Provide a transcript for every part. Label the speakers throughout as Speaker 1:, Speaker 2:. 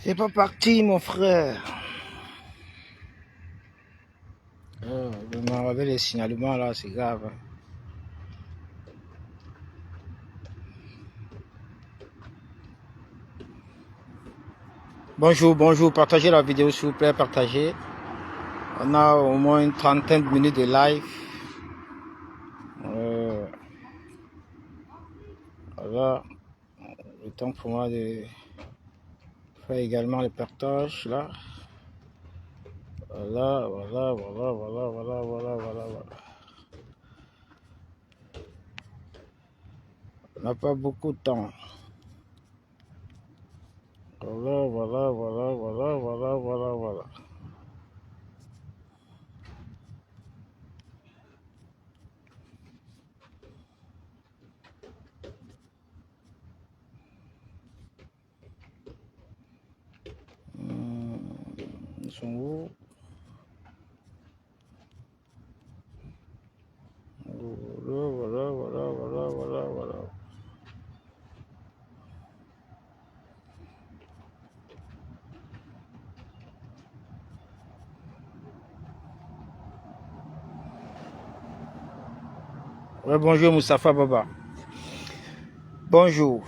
Speaker 1: C'est pas parti, mon frère. Oh, je m'en rappelle les signalements là, c'est grave. Bonjour, bonjour. Partagez la vidéo s'il vous plaît, partagez. On a au moins une trentaine de minutes de live. Voilà. Le temps pour moi de faire également le partage là. Voilà. On n'a pas beaucoup de temps. Voilà. Ils sont où? Voilà. Ouais, bonjour Moustapha Baba. Bonjour.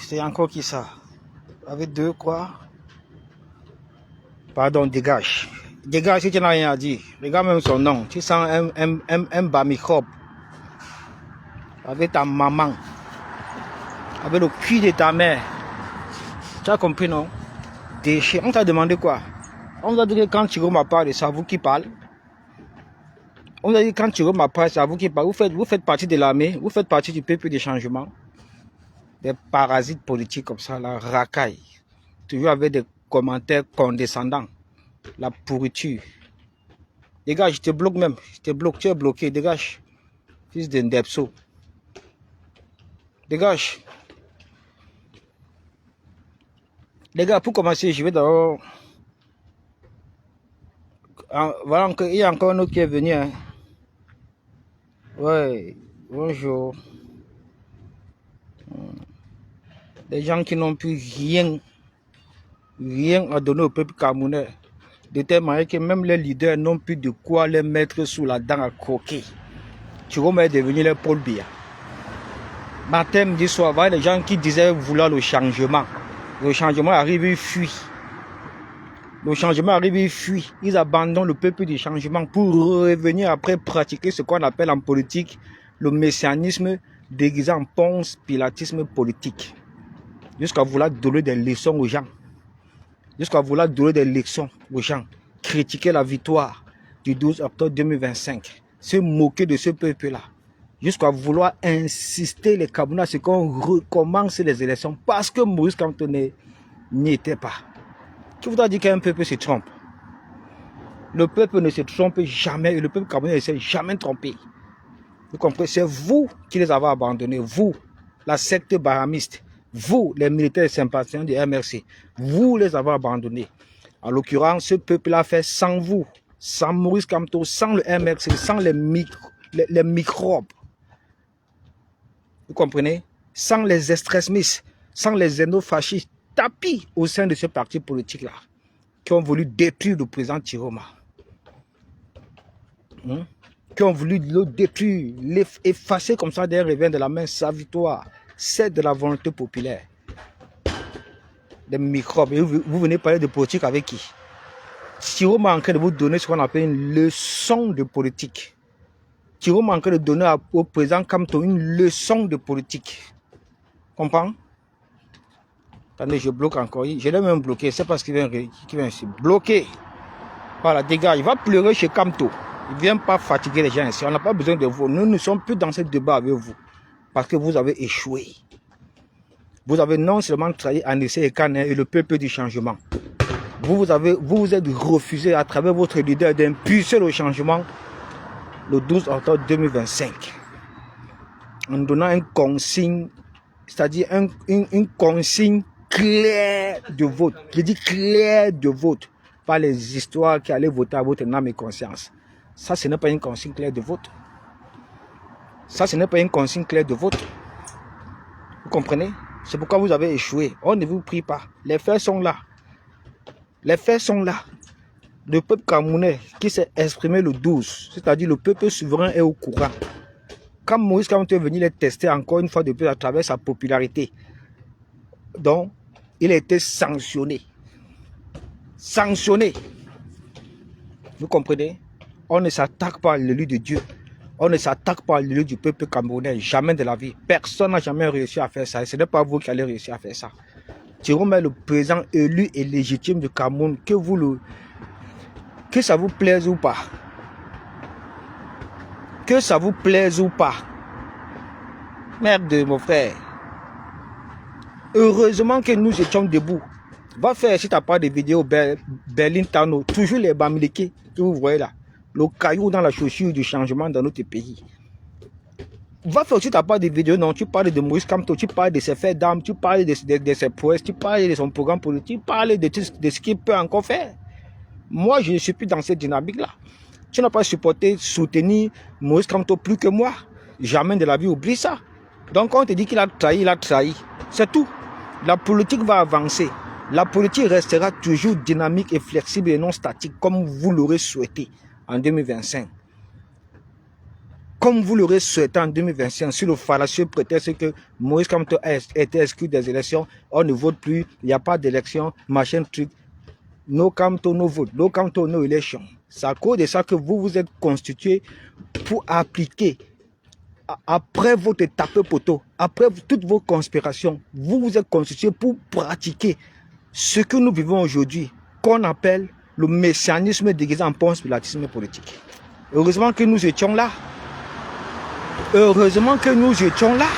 Speaker 1: C'est encore qui ça? Avec deux quoi? Pardon, dégage. Dégage si tu n'as rien à dire. Regarde même son nom. Tu sens un bas microbe. Avec ta maman. Avec le cul de ta mère. Tu as compris, non? Déchet. On t'a demandé quoi? On t'a dit que quand tu m'appelles, c'est à vous qui parle. On t'a dit que quand tu m'appelles, c'est à vous qui parle. Vous faites partie de l'armée. Vous faites partie du peuple de changement. Des parasites politiques comme ça, la racaille. Toujours avec des commentaires condescendants. La pourriture. Dégage, je te bloque même. Je te bloque, tu es bloqué. Dégage. Fils d'un depso. Dégage. Les gars, pour commencer, je vais d'abord... Voilà, il y a encore un autre qui est venu. Hein. Ouais, bonjour. Des gens qui n'ont plus rien à donner au peuple camerounais. De telle manière que même les leaders n'ont plus de quoi les mettre sous la dent à croquer. Tu vois, est devenu les Paul Biya. Matin, midi, soir, voilà les gens qui disaient vouloir le changement. Le changement arrive, il fuit. Le changement arrive, il fuit. Ils abandonnent le peuple du changement pour revenir après pratiquer ce qu'on appelle en politique le messianisme déguisé en ponce pilatisme politique. Jusqu'à vouloir donner des leçons aux gens. Jusqu'à vouloir donner des leçons aux gens. Critiquer la victoire du 12 octobre 2025. Se moquer de ce peuple-là. Jusqu'à vouloir insister les Camerounais à ce qu'on recommence les élections parce que Maurice Kamto n'y était pas. Qui voudra dire qu'un peuple se trompe? Le peuple ne se trompe jamais et le peuple camerounais ne s'est jamais trompé. Vous comprenez? C'est vous qui les avez abandonnés. Vous, la secte bahamiste. Vous, les militaires sympathisants du MRC. Vous les avez abandonnés. En l'occurrence, ce peuple-là fait sans vous, sans Maurice Kamto, sans le MRC, sans les microbes. Vous comprenez? Sans les extrémistes, sans les xénofascistes tapis au sein de ce parti politique-là, qui ont voulu détruire le président Tiroma. Qui ont voulu le détruire, effacer comme ça d'un revers de la main sa victoire, celle de la volonté populaire. Des microbes. Et vous venez parler de politique avec qui? Tiroma est en train de vous donner ce qu'on appelle une leçon de politique. Tiroma est en train de donner au président Kamto une leçon de politique. Comprends? Attendez, je bloque encore. Je l'ai même bloqué. C'est parce qu'il vient ici. Bloqué. Voilà, dégage. Il va pleurer chez Kamto. Il ne vient pas fatiguer les gens ici. On n'a pas besoin de vous. Nous ne sommes plus dans ce débat avec vous. Parce que vous avez échoué. Vous avez non seulement trahi Anissé et Kané et le peuple du changement. Vous vous êtes refusé à travers votre leader d'impulser le changement le 12 octobre 2025. En donnant une consigne, c'est-à-dire une consigne claire de vote. Je dis claire de vote. Pas les histoires qui allaient voter à votre âme et conscience. Ça, ce n'est pas une consigne claire de vote. Ça, ce n'est pas une consigne claire de vote. Vous comprenez? C'est pourquoi vous avez échoué. On ne vous prie pas. Les faits sont là. Les faits sont là. Le peuple camerounais qui s'est exprimé le 12, c'est-à-dire le peuple souverain est au courant. Quand Moïse Kamto est venu les tester encore une fois de plus à travers sa popularité, donc il a été sanctionné. Sanctionné. Vous comprenez? On ne s'attaque pas à l'élu de Dieu. On ne s'attaque pas à l'élu du peuple camerounais. Jamais de la vie. Personne n'a jamais réussi à faire ça. Et ce n'est pas vous qui allez réussir à faire ça. Tiroma est le président élu et légitime du Cameroun. Que ça vous plaise ou pas. Que ça vous plaise ou pas. Merde, mon frère. Heureusement que nous étions debout. Va faire, si tu n'as pas de vidéos, Berlin Tano, toujours les Bamileke que vous voyez là. Le caillou dans la chaussure du changement dans notre pays. Va faire, si tu n'as pas de vidéos, non, tu parles de Moïse Kamto, tu parles de ses faits d'armes, tu parles de ses prouesses, tu parles de son programme politique, tu parles de ce qu'il peut encore faire. Moi, je ne suis plus dans cette dynamique-là. Tu n'as pas supporté, soutenu Moïse Kamto plus que moi. Jamais de la vie, oublie ça. Donc, quand on te dit qu'il a trahi, il a trahi. C'est tout. La politique va avancer. La politique restera toujours dynamique et flexible et non statique, comme vous l'aurez souhaité en 2025. Comme vous l'aurez souhaité en 2025, sur le fallacieux prétexte que Moïse Kamto a été exclu des élections, on ne vote plus, il n'y a pas d'élection, machin truc. No Kamto, no vote, no Kamto, no élection. C'est à cause de ça que vous vous êtes constitué pour appliquer, après votre tapé poteau, après toutes vos conspirations, vous vous êtes constitué pour pratiquer ce que nous vivons aujourd'hui, qu'on appelle le messianisme déguisé en ponce pilatisme politique. Heureusement que nous étions là. Heureusement que nous étions là.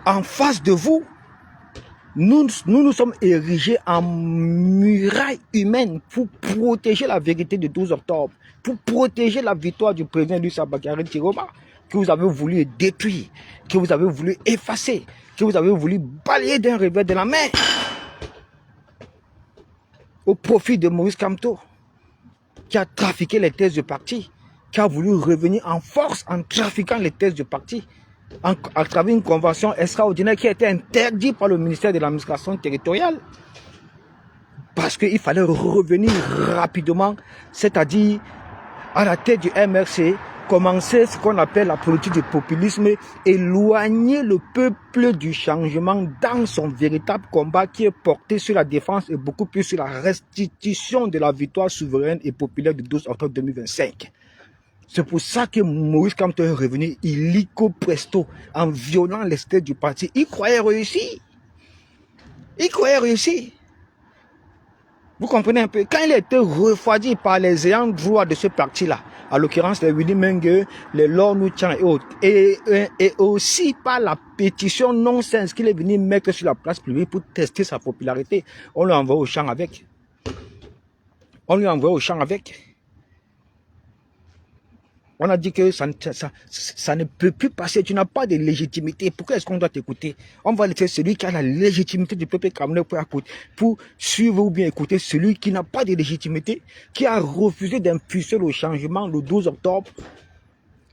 Speaker 1: En face de vous, nous sommes érigés en muraille humaine pour protéger la vérité du 12 octobre, pour protéger la victoire du président Luis Abakari Tiroma, que vous avez voulu détruire, que vous avez voulu effacer, que vous avez voulu balayer d'un revers de la main au profit de Moïse Kamto, qui a trafiqué les thèses du parti, qui a voulu revenir en force en trafiquant les thèses du parti, à travers une convention extraordinaire qui a été interdite par le ministère de l'administration territoriale. Parce qu'il fallait revenir rapidement, c'est-à-dire à la tête du MRC, commencer ce qu'on appelle la politique du populisme, éloigner le peuple du changement dans son véritable combat qui est porté sur la défense et beaucoup plus sur la restitution de la victoire souveraine et populaire du 12 octobre 2025. C'est pour ça que Moïse Kamto est revenu illico presto en violant les statuts du parti. Il croyait réussir. Il croyait réussir. Vous comprenez un peu? Quand il a été refroidi par les ayants droit de ce parti-là, à l'occurrence les Willy Menge, les Lornou Tchan et autres, et aussi par la pétition non-sens qu'il est venu mettre sur la place publique pour tester sa popularité, on lui envoie au champ avec. On lui envoie au champ avec. On a dit que ça ne peut plus passer. Tu n'as pas de légitimité. Pourquoi est-ce qu'on doit t'écouter? On va laisser celui qui a la légitimité du peuple camerounais pour suivre ou bien écouter celui qui n'a pas de légitimité, qui a refusé d'impulser le changement le 12 octobre,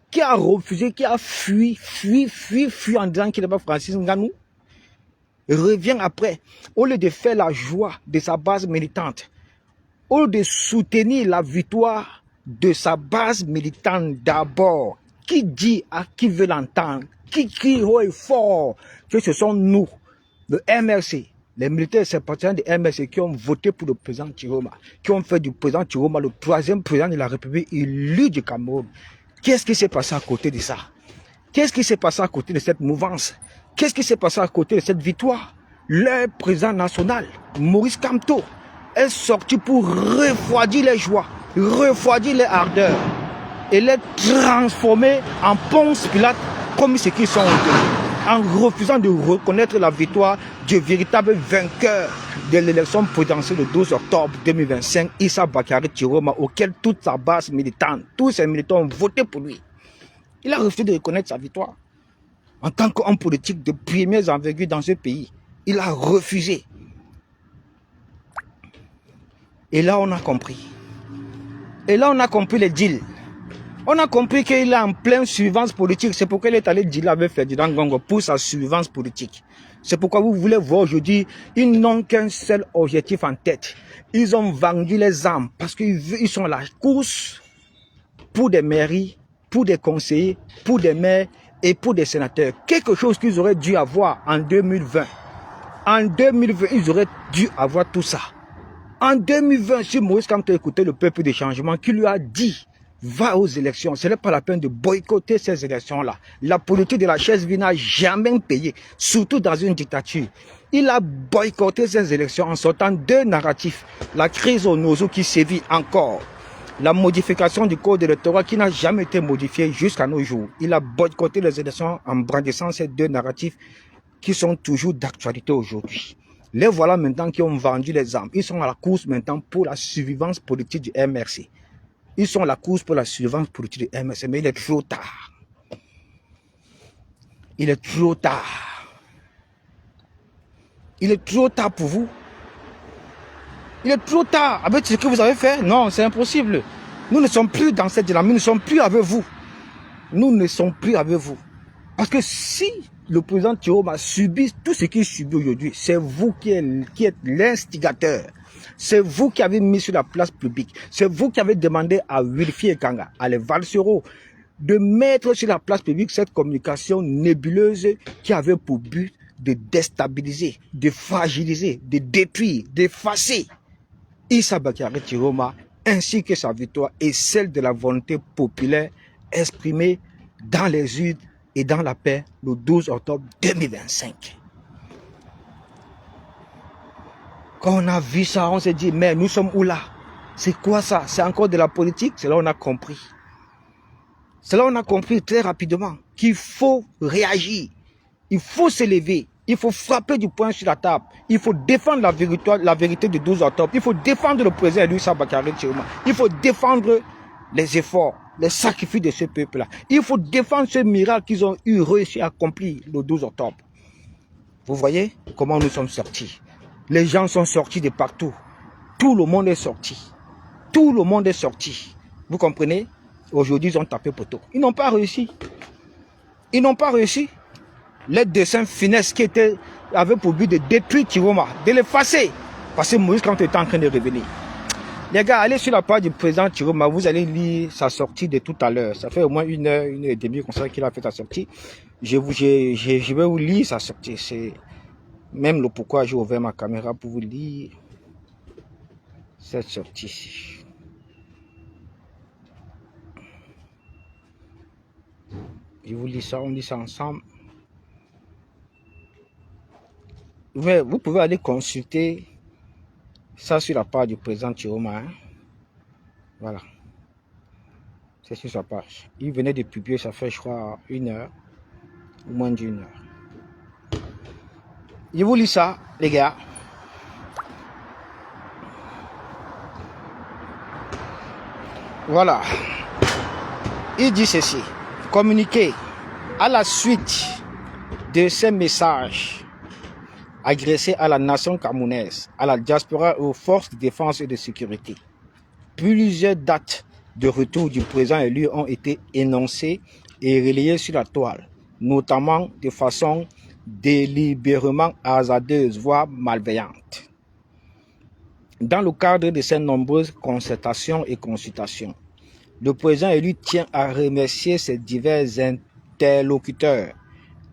Speaker 1: qui a refusé, qui a fui en disant qu'il n'est pas Francis Ngannou. Revient après, au lieu de faire la joie de sa base militante, au lieu de soutenir la victoire de sa base militante d'abord, qui dit à qui veut l'entendre, qui crie haut et fort que ce sont nous, le MRC, les militaires sympathisants de MRC qui ont voté pour le président Chiroma, qui ont fait du président Chiroma le 3e président de la République élu du Cameroun. Qu'est-ce qui s'est passé à côté de ça? Qu'est-ce qui s'est passé à côté de cette mouvance? Qu'est-ce qui s'est passé à côté de cette victoire? Le président national, Maurice Kamto, est sorti pour refroidir les joies, refroidir les ardeurs et les transformer en Ponce Pilate comme ce qu'ils sont devenus, en refusant de reconnaître la victoire du véritable vainqueur de l'élection présidentielle le 12 octobre 2025, Issa Bakary Chiroma, auquel toute sa base militante, tous ses militants ont voté pour lui. Il a refusé de reconnaître sa victoire. En tant qu'homme politique de première envergure dans ce pays, il a refusé. Et là, on a compris. Et là, on a compris les deals. On a compris qu'il est en pleine surveillance politique. C'est pourquoi il est allé dealer avec Ferdinand Ngongo pour sa surveillance politique. C'est pourquoi vous voulez voir aujourd'hui, ils n'ont qu'un seul objectif en tête. Ils ont vendu les armes parce qu'ils sont à la course pour des mairies, pour des conseillers, pour des maires et pour des sénateurs. Quelque chose qu'ils auraient dû avoir en 2020. En 2020, ils auraient dû avoir tout ça. En 2020, si Maurice Kamto écoutait le peuple des changements qui lui a dit va aux élections, ce n'est pas la peine de boycotter ces élections-là. La politique de la chaise vide n'a jamais payé, surtout dans une dictature. Il a boycotté ces élections en sortant deux narratifs. La crise au Nozo qui sévit encore. La modification du code électoral qui n'a jamais été modifié jusqu'à nos jours. Il a boycotté les élections en brandissant ces deux narratifs qui sont toujours d'actualité aujourd'hui. Les voilà maintenant qui ont vendu les armes. Ils sont à la course maintenant pour la survivance politique du MRC. Ils sont à la course pour la survivance politique du MRC, mais il est trop tard. Il est trop tard. Il est trop tard pour vous. Il est trop tard. Avec ce que vous avez fait, non, c'est impossible. Nous ne sommes plus dans cette dynamique, nous ne sommes plus avec vous. Nous ne sommes plus avec vous. Parce que si le président Chiroma subit tout ce qu'il subit aujourd'hui, c'est vous qui êtes l'instigateur. C'est vous qui avez mis sur la place publique. C'est vous qui avez demandé à Wilfried Ekanga, à les Valsero, de mettre sur la place publique cette communication nébuleuse qui avait pour but de déstabiliser, de fragiliser, de détruire, d'effacer Issa Bakary Chiroma ainsi que sa victoire et celle de la volonté populaire exprimée dans les urnes et dans la paix le 12 octobre 2025. Quand on a vu ça, on s'est dit, mais nous sommes où là? C'est quoi ça? C'est encore de la politique? C'est là on a compris. C'est là on a compris très rapidement qu'il faut réagir. Il faut se lever. Il faut frapper du poing sur la table. Il faut défendre la vérité du 12 octobre. Il faut défendre le président Issa Bakary Chiroma. Il faut défendre les efforts, les sacrifices de ce peuple-là. Il faut défendre ce miracle qu'ils ont réussi à accomplir le 12 octobre. Vous voyez comment nous sommes sortis. Les gens sont sortis de partout. Tout le monde est sorti. Tout le monde est sorti. Vous comprenez? Aujourd'hui, ils ont tapé poteau. Ils n'ont pas réussi. Ils n'ont pas réussi. Les dessins finesses qui avaient pour but de détruire Chiroma, de l'effacer. Parce que Maurice Kamto était en train de revenir. Les gars, allez sur la page du président Chiroma, vous allez lire sa sortie de tout à l'heure. Ça fait au moins une heure et demie comme ça qu'il a fait sa sortie. Je vais vous lire sa sortie. C'est même le pourquoi j'ai ouvert ma caméra pour vous lire cette sortie. Je vous lis ça, on lit ça ensemble. Vous pouvez aller consulter ça sur la page du président Chiroma. Hein? Voilà. C'est sur sa page. Il venait de publier, ça fait je crois une heure. Ou moins d'une heure. Je vous lis ça, les gars. Voilà. Il dit ceci, communiqué à la suite de ces messages adressés à la nation camerounaise, à la diaspora et aux forces de défense et de sécurité. Plusieurs dates de retour du président élu ont été énoncées et relayées sur la toile, notamment de façon délibérément hasardeuse, voire malveillante. Dans le cadre de ces nombreuses concertations et consultations, le président élu tient à remercier ses divers interlocuteurs,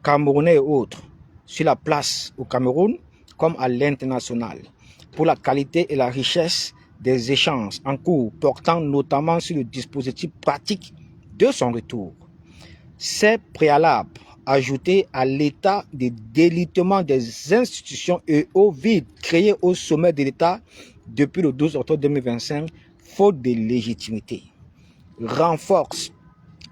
Speaker 1: camerounais et autres, sur la place au Cameroun comme à l'international, pour la qualité et la richesse des échanges en cours, portant notamment sur le dispositif pratique de son retour. Ces préalables, ajoutés à l'état de délitement des institutions et au vide créé au sommet de l'État depuis le 12 octobre 2025, faute de légitimité, renforce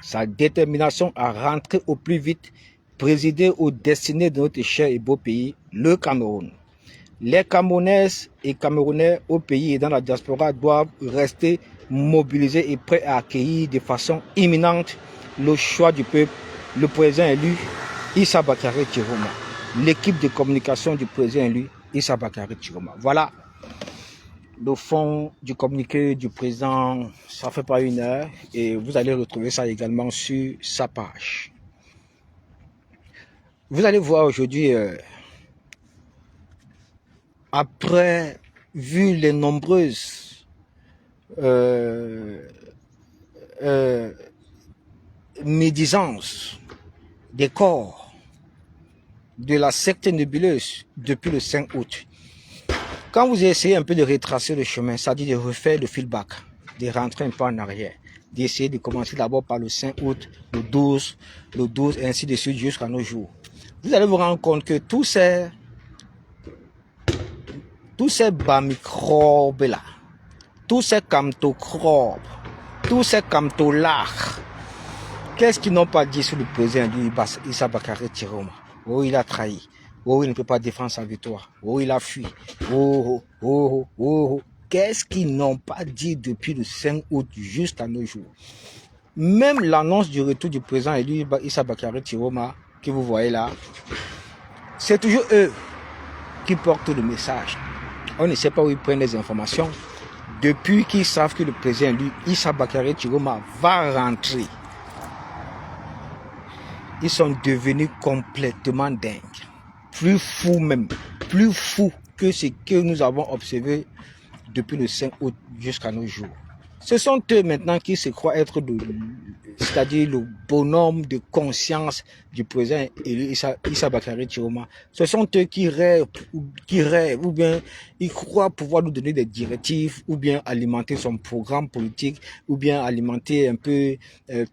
Speaker 1: sa détermination à rentrer au plus vite, présider aux destinées de notre cher et beau pays, le Cameroun. Les Camerounaises et Camerounais au pays et dans la diaspora doivent rester mobilisés et prêts à accueillir de façon imminente le choix du peuple, le président élu Issa Bakary Chiroma, l'équipe de communication du président élu Issa Bakary Chiroma. Voilà le fond du communiqué du président, ça fait pas 1 heure et vous allez retrouver ça également sur sa page. Vous allez voir aujourd'hui, après, vu les nombreuses médisances des corps de la secte nébuleuse depuis le 5 août, quand vous essayez un peu de retracer le chemin, c'est-à-dire de refaire le feedback, de rentrer un peu en arrière, d'essayer de commencer d'abord par le 5 août, le 12, et ainsi de suite jusqu'à nos jours, vous allez vous rendre compte que tous ces bas-microbes là, tous ces camtocrobes, tous ces camtolars, qu'est-ce qu'ils n'ont pas dit sur le président Issa Bakary Chiroma? Oh, il a trahi. Oh, il ne peut pas défendre sa victoire. Oh, il a fui. Qu'est-ce qu'ils n'ont pas dit depuis le 5 août jusqu'à nos jours? Même l'annonce du retour du président élu Issa Bakary Chiroma, que vous voyez là, c'est toujours eux qui portent le message. On ne sait pas où ils prennent les informations. Depuis qu'ils savent que le président élu Issa Bakary Chiroma va rentrer, ils sont devenus complètement dingues. Plus fous même, plus fous que ce que nous avons observé depuis le 5 août jusqu'à nos jours. Ce sont eux maintenant qui se croient être, c'est-à-dire le bonhomme de conscience du président Issa Bakary Chiroma. Ce sont eux qui rêvent, ou bien ils croient pouvoir nous donner des directives, ou bien alimenter son programme politique, ou bien alimenter un peu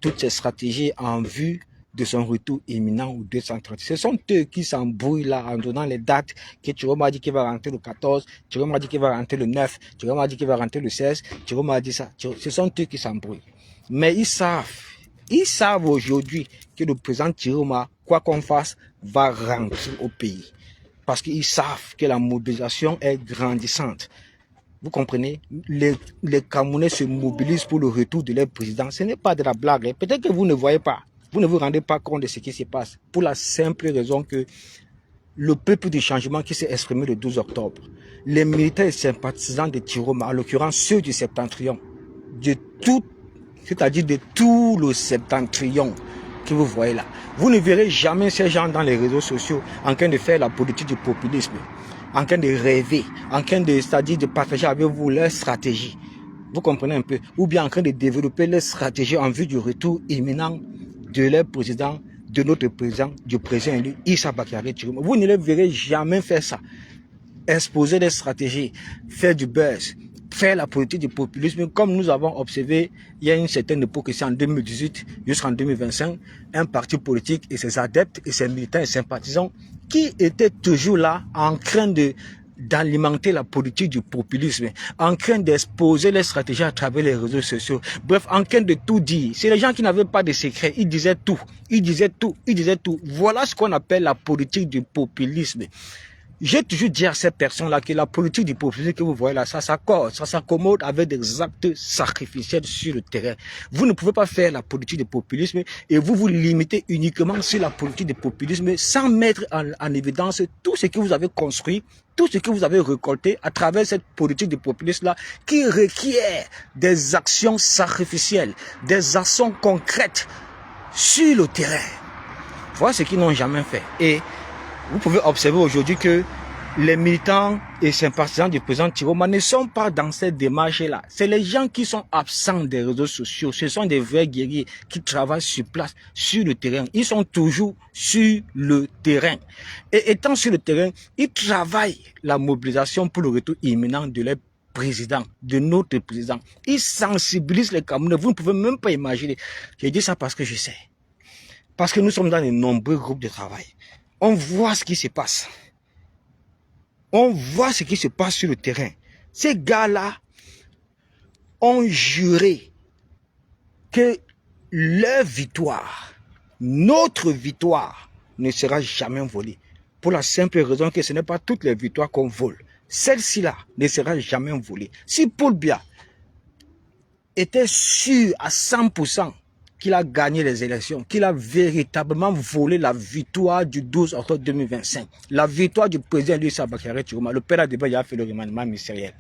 Speaker 1: toutes ses stratégies en vue de son retour imminent ou 230. Ce sont eux qui s'embrouillent là en donnant les dates que Chiroma a dit qu'il va rentrer le 14, Chiroma a dit qu'il va rentrer le 9, Chiroma a dit qu'il va rentrer le 16, Chiroma a dit ça. Ce sont eux qui s'embrouillent. Mais ils savent aujourd'hui que le président Chiroma, quoi qu'on fasse, va rentrer au pays. Parce qu'ils savent que la mobilisation est grandissante. Vous comprenez? Les Camerounais se mobilisent pour le retour de leur président. Ce n'est pas de la blague. Peut-être que vous ne voyez pas. Vous ne vous rendez pas compte de ce qui se passe pour la simple raison que le peuple du changement qui s'est exprimé le 12 octobre, les militaires et sympathisants de Chiroma, en l'occurrence ceux du septentrion, c'est-à-dire de tout le septentrion que vous voyez là, vous ne verrez jamais ces gens dans les réseaux sociaux en train de faire la politique du populisme, en train de rêver, en train de, c'est-à-dire de partager avec vous leur stratégie. Vous comprenez un peu? Ou bien en train de développer leur stratégie en vue du retour imminent de leur président, de notre président, du président élu Issa Bakary Chiroma. Vous ne les verrez jamais faire ça. Exposer des stratégies, faire du buzz, faire la politique du populisme, comme nous avons observé il y a une certaine époque, c'est en 2018 jusqu'en 2025, un parti politique et ses adeptes et ses militants et sympathisants qui étaient toujours là en train d'alimenter la politique du populisme, en train d'exposer les stratégies à travers les réseaux sociaux, bref, en train de tout dire. C'est les gens qui n'avaient pas de secret, ils disaient tout, ils disaient tout, ils disaient tout. Voilà ce qu'on appelle la politique du populisme. J'ai toujours dit à ces personnes-là que la politique du populisme que vous voyez là, ça s'accommode avec des actes sacrificiels sur le terrain. Vous ne pouvez pas faire la politique du populisme et vous vous limitez uniquement sur la politique du populisme sans mettre en évidence tout ce que vous avez construit, tout ce que vous avez récolté à travers cette politique du populisme-là qui requiert des actions sacrificielles, des actions concrètes sur le terrain. Voilà ce qu'ils n'ont jamais fait. Et vous pouvez observer aujourd'hui que les militants et sympathisants du président Chiroma ne sont pas dans cette démarche-là. C'est les gens qui sont absents des réseaux sociaux. Ce sont des vrais guerriers qui travaillent sur place, sur le terrain. Ils sont toujours sur le terrain. Et étant sur le terrain, ils travaillent la mobilisation pour le retour imminent de leur président, de notre président. Ils sensibilisent les Camerounais. Vous ne pouvez même pas imaginer. J'ai dit ça parce que je sais. Parce que nous sommes dans de nombreux groupes de travail. On voit ce qui se passe. On voit ce qui se passe sur le terrain. Ces gars-là ont juré que leur victoire, notre victoire, ne sera jamais volée. Pour la simple raison que ce n'est pas toutes les victoires qu'on vole. Celle-ci-là ne sera jamais volée. Si Paul Biya était sûr à 100% qu'il a gagné les élections, qu'il a véritablement volé la victoire du 12 octobre 2025, la victoire du président Idrissa Bakary Chiroma, le père Adeba a fait le remaniement ministériel.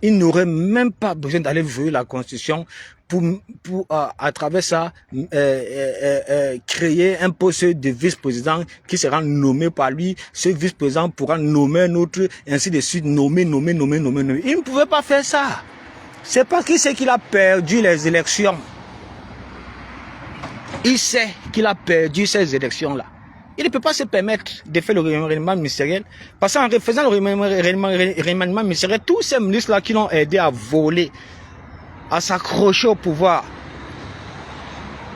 Speaker 1: Il n'aurait même pas besoin d'aller jouer la Constitution pour à travers ça, créer un poste de vice-président qui sera nommé par lui. Ce vice-président pourra nommer un autre, ainsi de suite, nommer. Il ne pouvait pas faire ça. C'est parce qu'il sait qu'il a perdu les élections. Il sait qu'il a perdu ces élections-là. Il ne peut pas se permettre de faire le remaniement ministériel. Parce qu'en faisant le remaniement ministériel, tous ces ministres-là qui l'ont aidé à voler, à s'accrocher au pouvoir,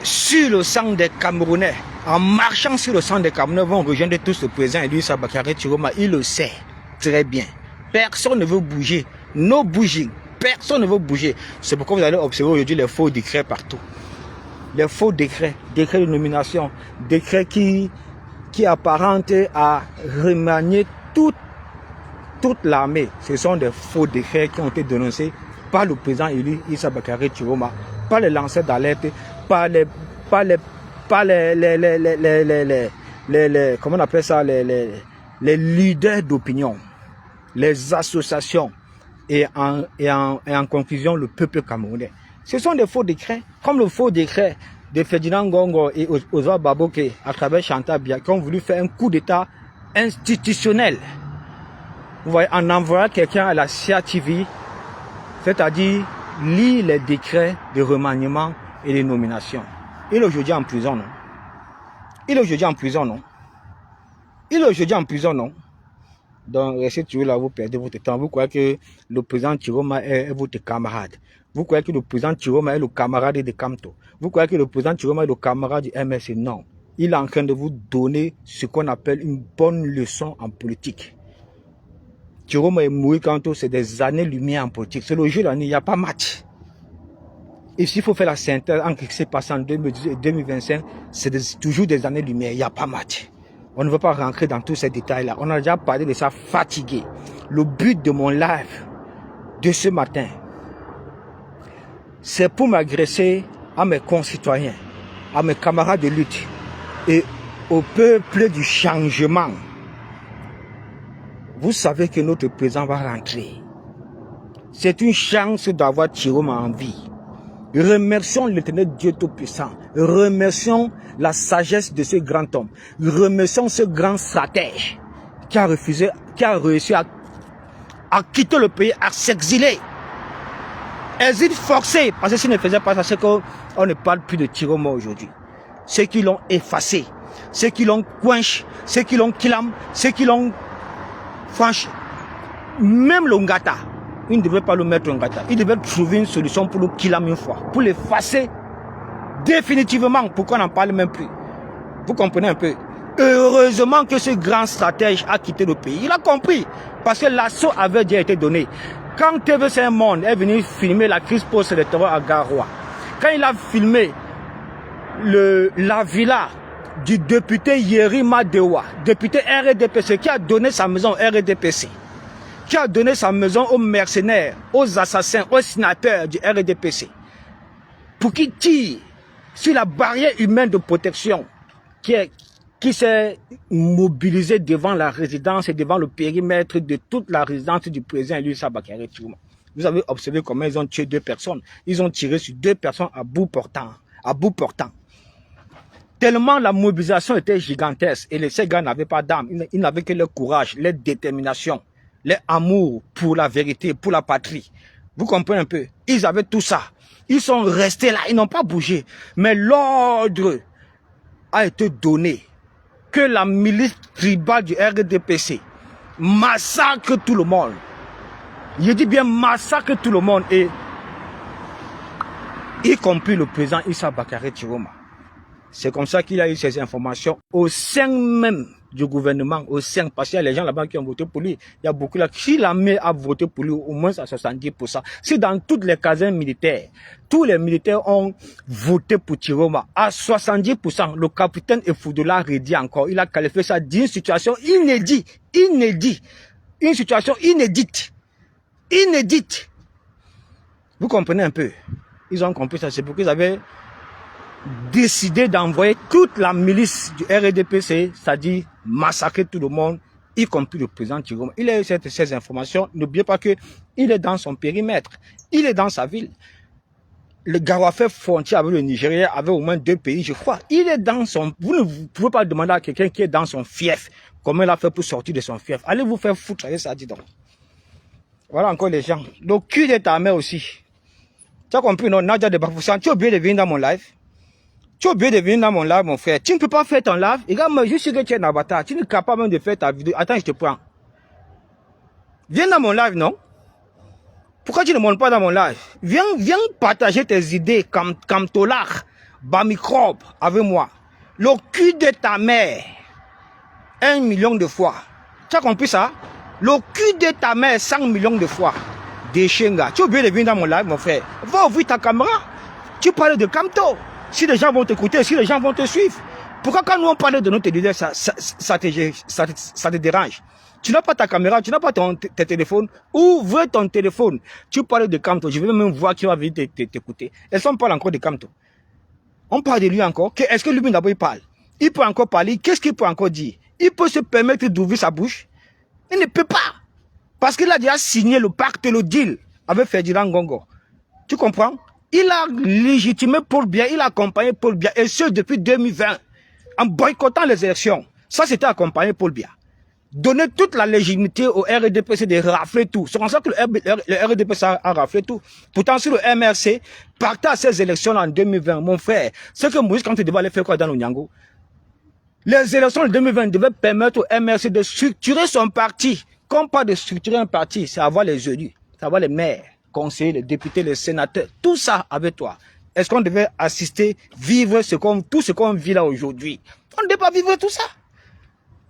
Speaker 1: sur le sang des Camerounais, en marchant sur le sang des Camerounais, vont rejoindre tous le président Idrissa Bakary Chiroma. Il le sait très bien. Personne ne veut bouger. No bouging. Personne ne veut bouger. C'est pourquoi vous allez observer aujourd'hui les faux décrets partout. Les faux décrets, décrets de nomination, décrets qui apparentent à remanier toute l'armée. Ce sont des faux décrets qui ont été dénoncés par le président Idrissa Bakary Chiroma, par les lanceurs d'alerte, par les comment on appelle ça, les leaders d'opinion, les associations et en conclusion le peuple camerounais. Ce sont des faux décrets, comme le faux décret de Ferdinand Ngongo et Oswald Baboké à travers Chantal Biya, qui ont voulu faire un coup d'état institutionnel. Vous voyez, en envoyant quelqu'un à la CIA-TV, c'est-à-dire lire les décrets de remaniement et de nomination. Il est aujourd'hui en prison, non? Il est aujourd'hui en prison, non? Il est aujourd'hui en prison, non? Donc, restez toujours là, vous perdez votre temps. Vous croyez que le président Chiroma est votre camarade. Vous croyez que le président Chiroma est le camarade de Kamto. Vous croyez que le président Chiroma est le camarade du MSC. Non. Il est en train de vous donner ce qu'on appelle une bonne leçon en politique. Chiroma et Moïse Kamto, c'est des années-lumière en politique. C'est le jeu de l'année, il n'y a pas match. Et s'il faut faire la synthèse entre ce qui s'est passé en 2025, c'est toujours des années-lumière, il n'y a pas match. On ne veut pas rentrer dans tous ces détails-là. On a déjà parlé de ça, fatigué. Le but de mon live de ce matin, c'est pour m'adresser à mes concitoyens, à mes camarades de lutte et au peuple du changement. Vous savez que notre président va rentrer. C'est une chance d'avoir Chiroma en vie. Remercions l'Éternel Dieu Tout-Puissant. Remercions la sagesse de ce grand homme. Remercions ce grand stratège qui a réussi à quitter le pays, à s'exiler. Exil forcé, parce que s'il ne faisait pas ça, c'est qu'on ne parle plus de Chiroma aujourd'hui. Ceux qui l'ont effacé, ceux qui l'ont quenché, ceux qui l'ont clam, ceux qui l'ont franchi. Même le Ngata, il ne devait pas le mettre en Ngata. Il devait trouver une solution pour le killam une fois, pour l'effacer définitivement, pour qu'on n'en parle même plus. Vous comprenez un peu? Heureusement que ce grand stratège a quitté le pays. Il a compris, parce que l'assaut avait déjà été donné. Quand TVC Monde est venu filmer la crise post-électorale à Garoua, quand il a filmé la villa du député Yerima Dewa, député RDPC, qui a donné sa maison au RDPC, qui a donné sa maison aux mercenaires, aux assassins, aux snipers du RDPC, pour qu'ils tirent sur la barrière humaine de protection qui s'est mobilisée devant la résidence et devant le périmètre de toute la résidence du président Idrissa Bakary Chiroma. Vous avez observé comment ils ont tué 2 personnes. Ils ont tiré sur 2 personnes à bout portant. Tellement la mobilisation était gigantesque et ces gars n'avaient pas d'âme. Ils n'avaient que leur courage, leur détermination, leur amour pour la vérité, pour la patrie. Vous comprenez un peu? Ils avaient tout ça. Ils sont restés là, ils n'ont pas bougé. Mais l'ordre a été donné que la milice tribale du RDPC massacre tout le monde. Je dis bien massacre tout le monde, et y compris le président Idrissa Bakary Chiroma. C'est comme ça qu'il a eu ces informations au sein même du gouvernement, au sein, parce qu'il y a les gens là-bas qui ont voté pour lui. Il y a beaucoup là. Si l'armée a voté pour lui, au moins à 70%. Si dans toutes les casernes militaires, tous les militaires ont voté pour Chiroma, à 70%, le capitaine Efoudola redit encore, il a qualifié ça d'une situation inédite. Une situation inédite. Vous comprenez un peu? Ils ont compris ça. C'est pourquoi ils avaient décidé d'envoyer toute la milice du RDPC, c'est-à-dire massacrer tout le monde, y compris le président Chiroma. Il a eu ces informations. N'oubliez pas qu'il est dans son périmètre. Il est dans sa ville. Le Gao a fait frontière avec le Nigeria, avec au moins 2 pays, je crois. Il est dans son... Vous ne pouvez pas demander à quelqu'un qui est dans son fief comment il a fait pour sortir de son fief. Allez vous faire foutre, allez, ça dit donc. Voilà encore les gens. Donc, cul de ta mère aussi. Tu as compris, non? Nadia de Bafoussam, tu as oublié de venir dans mon live. Tu as oublié de venir dans mon live, mon frère. Tu ne peux pas faire ton live. Regarde-moi, je suis que tu es un avatar. Tu n'es capable même de faire ta vidéo. Attends, je te prends. Viens dans mon live, non? Pourquoi tu ne montes pas dans mon live? Viens partager tes idées comme Tolar, Bamicrobe, avec moi. Le cul de ta mère. 1 million de fois. Tu as compris ça? Le cul de ta mère 100 millions de fois. Déchenga. Tu as oublié de venir dans mon live, mon frère. Va ouvrir ta caméra. Tu parles de Kamto. Si les gens vont t'écouter, si les gens vont te suivre. Pourquoi quand nous on parle de notre leader, ça te dérange? Tu n'as pas ta caméra, tu n'as pas ton téléphone. Ouvre ton téléphone. Tu parles de Kamto. Je vais même voir qui va venir t'écouter. Est-ce qu'on parle encore de Kamto? On parle de lui encore. Est-ce que lui d'abord il parle? Il peut encore parler. Qu'est-ce qu'il peut encore dire? Il peut se permettre d'ouvrir sa bouche. Il ne peut pas. Parce qu'il a déjà signé le pacte, le deal avec Ferdinand Gongo. Tu comprends? Il a légitimé Paul Biya, il a accompagné Paul Biya, et ce depuis 2020, en boycottant les élections. Ça, c'était accompagner Paul Biya. Donner toute la légitimité au RDPC de rafler tout. C'est comme ça que le RDPC a raflé tout. Pourtant, si le MRC partait à ces élections en 2020, mon frère, c'est que Moïse, quand il devait aller faire quoi dans le Nyango? Les élections de 2020 devaient permettre au MRC de structurer son parti. Comme pas de structurer un parti, c'est avoir les élus, c'est avoir les maires, conseillers, les députés, les sénateurs, tout ça avec toi. Est-ce qu'on devait assister, vivre tout ce qu'on vit là aujourd'hui? On ne devait pas vivre tout ça.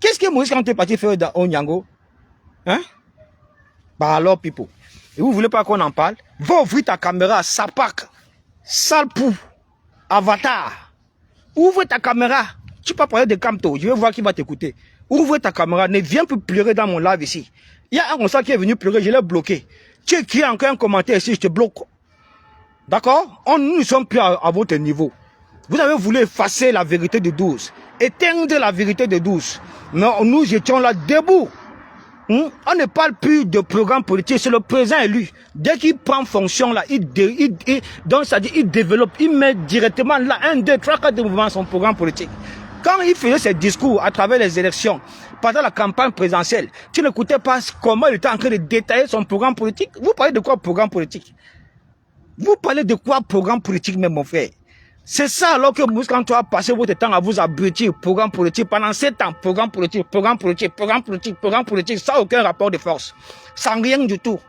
Speaker 1: Qu'est-ce que Moïse quand tu es parti faire au Nyango? Hein? Bah alors, Pipo. Et vous voulez pas qu'on en parle? Va ouvrir ta caméra, Sapak, Salpou, Avatar. Ouvre ta caméra. Tu peux parler de Kamto, je vais voir qui va t'écouter. Ouvre ta caméra, ne viens plus pleurer dans mon live ici. Il y a un constat qui est venu pleurer, je l'ai bloqué. Tu écris encore un commentaire ici, je te bloque. D'accord? Nous ne sommes plus à votre niveau. Vous avez voulu effacer la vérité de 12, éteindre la vérité de 12. Mais nous étions là debout. On ne parle plus de programme politique, c'est le président élu. Dès qu'il prend fonction là, il développe, il met directement là 1, 2, 3, 4 de mouvement son programme politique. Quand il faisait ses discours à travers les élections, pendant la campagne présidentielle, tu n'écoutais pas comment il était en train de détailler son programme politique. Vous parlez de quoi programme politique? Vous parlez de quoi programme politique, même mon frère? C'est ça alors que vous, quand tu as passé votre temps à vous abrutir, programme politique, pendant 7 ans, programme politique, ça n'a aucun rapport de force. Sans rien du tout.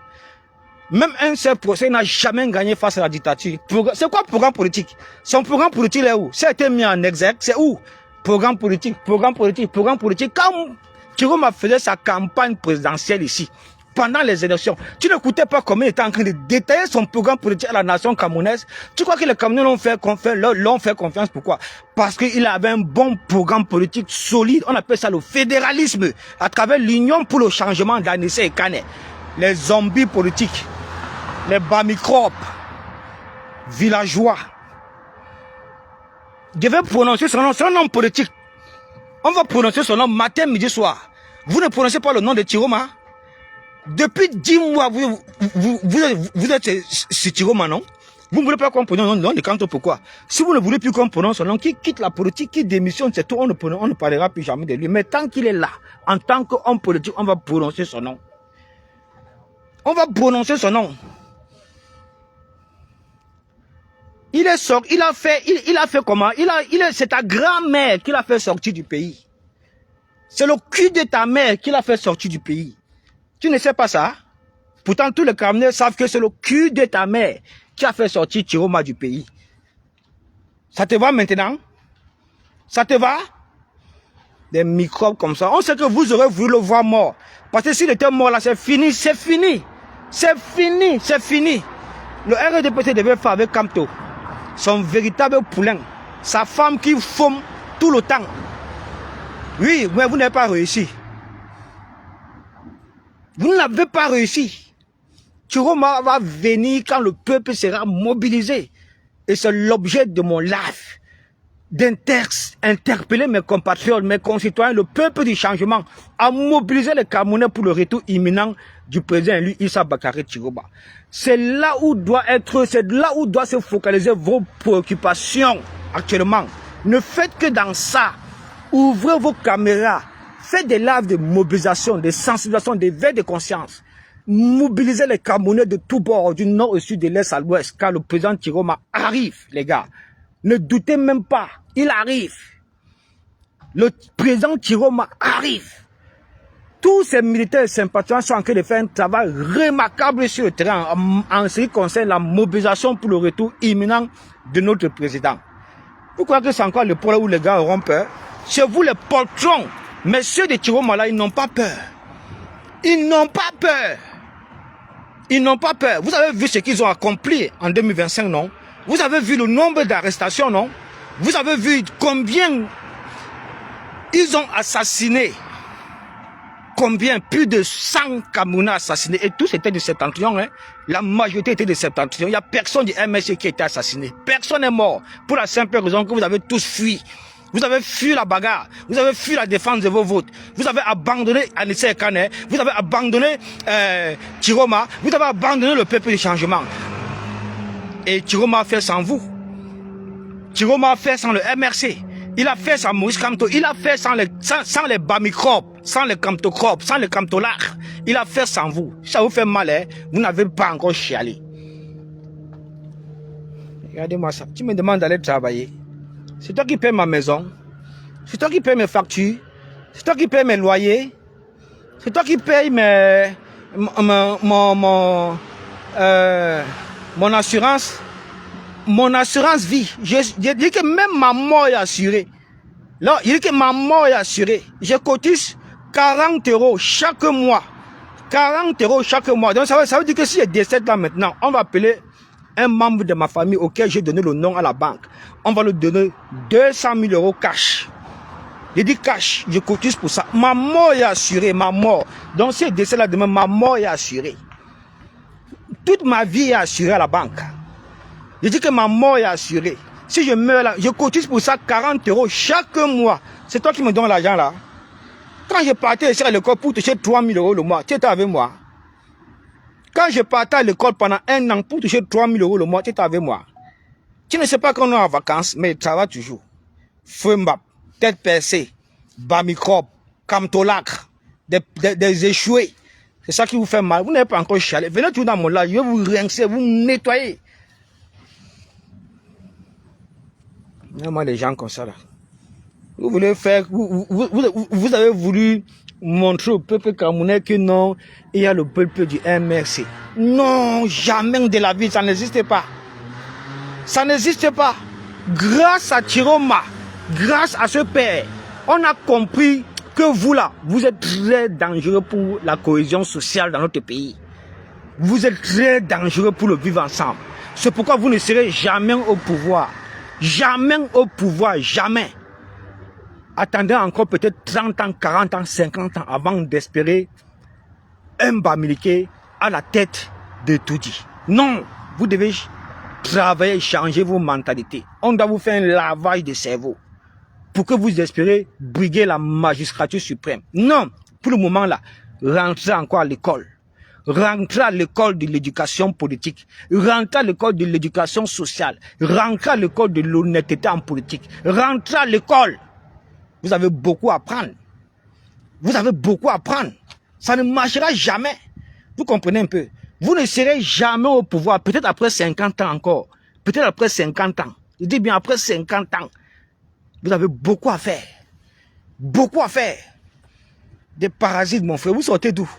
Speaker 1: Même un seul procès n'a jamais gagné face à la dictature. C'est quoi programme politique? Son programme politique est où? Ça a été mis en exergue, c'est où? Programme politique. Quand Chiroma faisait sa campagne présidentielle ici, pendant les élections. Tu n'écoutais pas comment il était en train de détailler son programme politique à la nation camerounaise. Tu crois que les Camerounais l'ont fait confiance? Pourquoi? Parce qu'il avait un bon programme politique solide. On appelle ça le fédéralisme. À travers l'Union pour le changement d'Anissé et Kane. Les zombies politiques, les bas microbes, villageois. Je vais prononcer son nom, c'est un nom politique. On va prononcer son nom matin, midi, soir. Vous ne prononcez pas le nom de Tiroma. Depuis 10 mois, vous êtes sur Tiroma, non? Vous ne voulez pas qu'on prononce le nom de Kanto, pourquoi? Si vous ne voulez plus qu'on prononce son nom, qui quitte la politique, qui démissionne, c'est tout, on ne parlera plus jamais de lui. Mais tant qu'il est là, en tant qu'homme politique, on va prononcer son nom. On va prononcer son nom. Il est sorti, il a fait comment? C'est ta grand-mère qui l'a fait sortir du pays. C'est le cul de ta mère qui l'a fait sortir du pays. Tu ne sais pas ça? Pourtant, tous les Camerounais savent que c'est le cul de ta mère qui a fait sortir Tiroma du pays. Ça te va maintenant? Ça te va? Des microbes comme ça. On sait que vous aurez voulu le voir mort. Parce que s'il était mort là, c'est fini, c'est fini. C'est fini, c'est fini. Le RDPC devait faire avec Kamto. Son véritable poulain, sa femme qui fume tout le temps. Oui, mais vous n'avez pas réussi. Vous n'avez pas réussi. Tiroma va venir quand le peuple sera mobilisé. Et c'est l'objet de mon live. D'interpeller mes compatriotes, mes concitoyens, le peuple du changement, à mobiliser les Camerounais pour le retour imminent du président élu Issa Bakary Tiroma. C'est là où doit se focaliser vos préoccupations actuellement. Ne faites que dans ça. Ouvrez vos caméras. Faites des lives de mobilisation, de sensibilisation, des veilles de conscience. Mobilisez les Camerounais de tous bords, du nord au sud, de l'est à l'ouest, car le président Tiroma arrive, les gars. Ne doutez même pas, il arrive. Le président Tiroma arrive. Tous ces militaires et sympathisants sont en train de faire un travail remarquable sur le terrain en ce qui concerne la mobilisation pour le retour imminent de notre président. Vous croyez que c'est encore le point où les gars auront peur? Chez vous, les patrons, messieurs de Tiroma là, ils n'ont pas peur. Ils n'ont pas peur. Ils n'ont pas peur. Vous avez vu ce qu'ils ont accompli en 2025, non? Vous avez vu le nombre d'arrestations, non? Vous avez vu combien ils ont assassiné? Combien? Plus de 100 Camerounais assassinés. Et tous étaient de Septentrion. Hein? La majorité était de Septentrion. Il n'y a personne du MSC qui a été assassiné. Personne n'est mort. Pour la simple raison que vous avez tous fui. Vous avez fui la bagarre. Vous avez fui la défense de vos votes. Vous avez abandonné Anissé et Kane. Vous avez abandonné Tiroma. Vous avez abandonné le peuple du changement. Et Tiroma a fait sans vous. Tiroma a fait sans le MRC. Il a fait sans Maurice Kamto. Il a fait sans les bas microbes, sans les camtocrobes, sans les camtolars. Il a fait sans vous. Ça vous fait mal, hein? Vous n'avez pas encore chialé. Regardez-moi ça. Tu me demandes d'aller travailler. C'est toi qui paies ma maison. C'est toi qui paies mes factures. C'est toi qui paies mes loyers. C'est toi qui payes mon assurance. Mon assurance vie. Je dis que même ma mort est assurée. Là, il dit que ma mort est assurée. Je cotise 40 € chaque mois. 40 € chaque mois. Donc ça veut dire que si je décède là maintenant, on va appeler un membre de ma famille auquel j'ai donné le nom à la banque. On va lui donner 200 000 € cash. Je dis cash, je cotise pour ça. Ma mort est assurée, ma mort. Donc si je décède là demain, ma mort est assurée. Toute ma vie est assurée à la banque. Je dis que ma mort est assurée. Si je meurs là, je cotise pour ça 40 € chaque mois. C'est toi qui me donnes l'argent là. Quand je partais ici à l'école pour toucher 3 000 € le mois, tu étais avec moi. Quand je partais à l'école pendant 1 an pour toucher 3 000 € le mois, tu étais avec moi. Tu ne sais pas qu'on est en vacances, mais il travaille toujours. Feu mbap, tête percée, bas microbe, camtolacre, des échoués. C'est ça qui vous fait mal. Vous n'avez pas encore chialé. Venez tout dans mon live, je vais vous rincer, vous nettoyer. Moi, les gens comme ça là. Vous voulez faire, vous avez voulu montrer au peuple camerounais que non, il y a le peuple du MRC. Non, jamais de la vie, ça n'existe pas. Ça n'existe pas. Grâce à Tiroma, grâce à ce père, on a compris que que vous là, vous êtes très dangereux pour la cohésion sociale dans notre pays. Vous êtes très dangereux pour le vivre ensemble. C'est pourquoi vous ne serez jamais au pouvoir. Jamais au pouvoir, jamais. Attendez encore peut-être 30 ans, 40 ans, 50 ans avant d'espérer un Bamileke à la tête de Toudi. Non, vous devez travailler, changer vos mentalités. On doit vous faire un lavage de cerveau pour que vous espérez briguer la magistrature suprême. Non, pour le moment là, rentrez encore à l'école. Rentrez à l'école de l'éducation politique, rentrez à l'école de l'éducation sociale, rentrez à l'école de l'honnêteté en politique, rentrez à l'école. Vous avez beaucoup à apprendre. Vous avez beaucoup à apprendre. Ça ne marchera jamais. Vous comprenez un peu? Vous ne serez jamais au pouvoir, peut-être après 50 ans encore. Peut-être après 50 ans. Je dis bien après 50 ans. Vous avez beaucoup à faire. Beaucoup à faire. Des parasites, mon frère. Vous sortez d'où?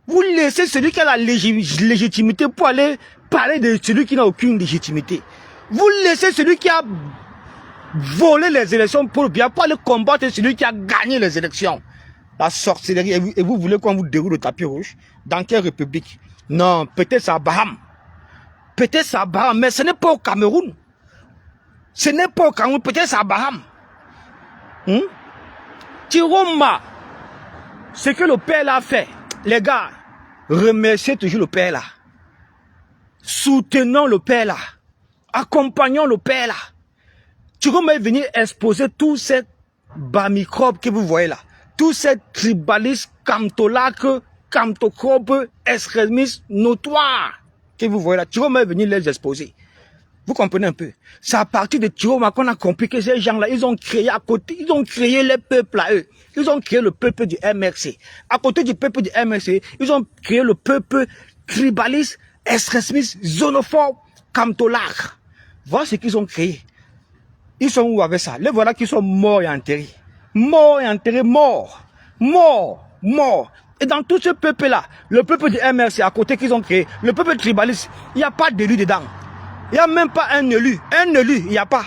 Speaker 1: Vous laissez celui qui a la légitimité pour aller parler de celui qui n'a aucune légitimité. Vous laissez celui qui a volé les élections pour bien pas aller combattre celui qui a gagné les élections. La sorcellerie. Et vous voulez qu'on vous déroule le tapis rouge? Dans quelle république? Non, peut-être c'est à Baham. Peut-être c'est à Baham, mais ce n'est pas au Cameroun. Ce n'est pas au Cameroun, peut-être c'est à Baham. Tiroma, ce que le père a fait, les gars, remerciez toujours le père là. Soutenons le père là. Accompagnons le père là. Tiroma est venu exposer tous ces bas microbes que vous voyez là. Tous ces tribalistes, camtolacres, camtocrobes, extrémistes notoires que vous voyez là. Tiroma est venu les exposer. Vous comprenez un peu? C'est à partir de Tiroma qu'on a compris que ces gens-là, ils ont créé à côté, ils ont créé les peuples à eux. Ils ont créé le peuple du MRC. À côté du peuple du MRC, ils ont créé le peuple tribaliste, extrémiste, xénophobe, camtolacre. Voilà ce qu'ils ont créé. Ils sont où avec ça? Les voilà qui sont morts et enterrés. Morts et enterrés, morts. Morts, morts. Et dans tout ce peuple-là, le peuple du MRC à côté qu'ils ont créé, le peuple tribaliste, il n'y a pas d'élu dedans. Il n'y a même pas un élu. Un élu, il n'y a pas.